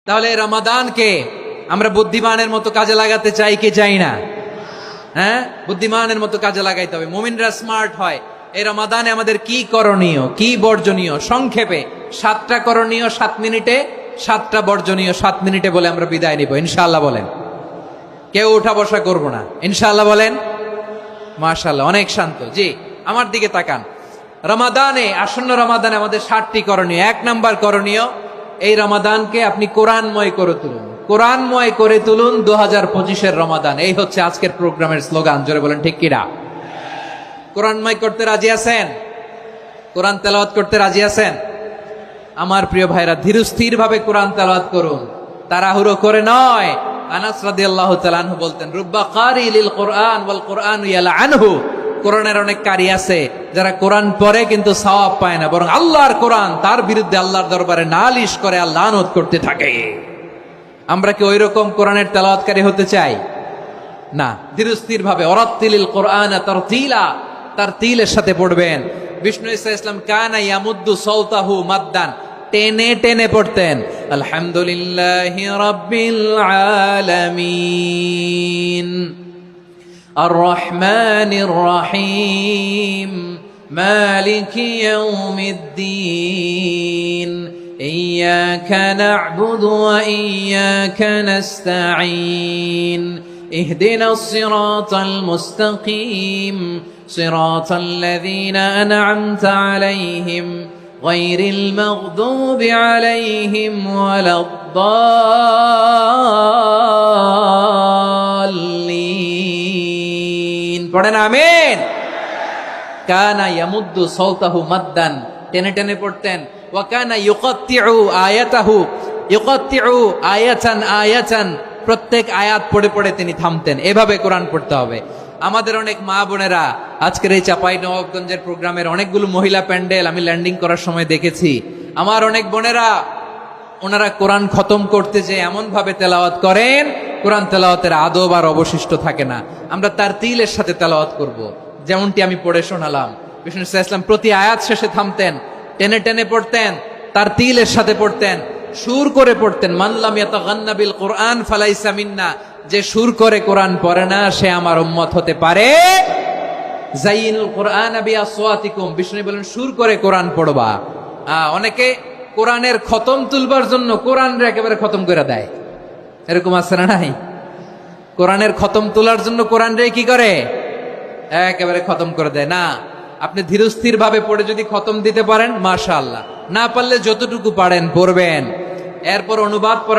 তাহলে এই রমাদানকে আমরা বুদ্ধিমানের মতো কাজে লাগাতে চাই কি চাই না? হ্যাঁ, বুদ্ধিমানের মতো কাজে লাগাইতে হবে। মুমিনরা স্মার্ট হয়। এই রমাদানে আমাদের কি করণীয়, কি বর্জনীয়, সংক্ষেপে 7টা করণীয় 7 মিনিটে, 7টা বর্জনীয় 7 মিনিটে বলে আমরা বিদায় নিব ইনশাআল্লাহ। বলেন, কেউ উঠা বসা করব না ইনশাআল্লাহ। বলেন মাশাআল্লাহ, অনেক শান্ত। জি, আমার দিকে তাকান। রমাদানে, আসন্ন রমাদানে আমাদের 7টি করণীয়। 1 নাম্বার করণীয়, এই রমাদানকে আপনি কোরআনময় করে তুলুন। কোরআনময় করে তুলুন 2025-এর রমাদান। এই হচ্ছে আজকের প্রোগ্রামের স্লোগান। জোরে বলেন ঠিক কিনা? কোরআনময় করতে রাজি আছেন? কোরআন তেলাওয়াত করতে রাজি আছেন? আমার প্রিয় ভাইরা, ধীরস্থির ভাবে কোরআন তেলাওয়াত করুন, তাড়াহুড়ো করে নয়। আনাস রাদিয়াল্লাহু তাআলা আনহু বলতেন, রুব্বা কারি লিল কোরআন ওয়াল কোরআন ইয়ালআনহু। কোরআনের অনেক কারি আছে যারা কোরআন পড়ে কিন্তু সওয়াব পায় না, বরং আল্লাহর কোরআন তার বিরুদ্ধে আল্লাহর দরবারে নালিশ করে আর লানত করতে থাকে। আমরা কি ওইরকম কোরআনের তেলাওয়াতকারী হতে চাই? না। ধীরস্থির ভাবে ওয়ারাত্তিলিল কোরআন তারতিলা, তারতিলের সাথে পড়বেন। বিষ্ণু ঈসা ইসলাম কানা ইয়ামুদ্দু সাওতাহু মাদ্দান, টেনে টেনে পড়তেন। আলহামদুলিল্লাহি রাব্বিল আলামিন আর রহমানির রহিম মালিকি ইয়াউমিদ্দিন ইয়্যাকা না'বুদু ওয়া ইয়্যাকা নাস্তাঈন ইহদিনাস সিরাতাল মুস্তাকিম সিরাতাল লাযীনা আন'আমতা আলাইহিম গায়রিল মাগদুবি আলাইহিম ওয়ালাদ-দাল্লিন। পড়েন আমিন। কানা ইয়ামুদ্দু সাওতাহু মাদ্দান, টেনে টেনে পড়তেন। ওয়া কানা ইউকাত্তিউ আয়াতাহু, ইউকাত্তিউ আয়াতান আয়াতান, প্রত্যেক আয়াত পড়ে পড়ে তিনি থামতেন। এভাবে কোরআন পড়তে হবে। আমাদের অনেক মা বোনেরা, আজকের এই চাঁপাইনবাবগঞ্জের প্রোগ্রামের অনেকগুলো মহিলা প্যান্ডেল আমি ল্যান্ডিং করার সময় দেখেছি। আমার অনেক বোনেরা, ওনারা কোরআন খতম করতে যে এমন ভাবে তেলাওয়াত করেন, কোরআন তেলাওয়াতের আদব আর অবশিষ্ট থাকে না। আমরা তারতিলের সাথে তেলাওয়াত করব, যেমনটি আমি পড়ে শোনালাম। বিষ্ণু ইসলাম প্রতি আয়াত শেষে থামতেন, টেনে টেনে পড়তেন, তারতিলের সাথে পড়তেন, সুর করে পড়তেন। মান লাম ইয়াতাগান্না বিল কোরআন ফালাইসা মিন্না, যে সুর করে কোরআন পড়ে না সে আমার উম্মত হতে পারে। যাইনুল কোরআন বিআসওয়াতিকুম, বিষ্ণু বলেন সুর করে কোরআন পড়বা। অনেকে কোরআনের খতম তুলবার জন্য কোরআনরে একেবারে খতম করে দেয়, এরকম আছে না নাই? কোরআনের খতম তোলার জন্য কোরআনরে কি করে? একেবারে খতম করে দেয়। না, আপনি ধীরস্থির ভাবে পড়ে যদি খতম দিতে পারেন মাশাআল্লাহ, না পারলে যতটুকু পারেন পড়বেন। এরপর অনুবাদ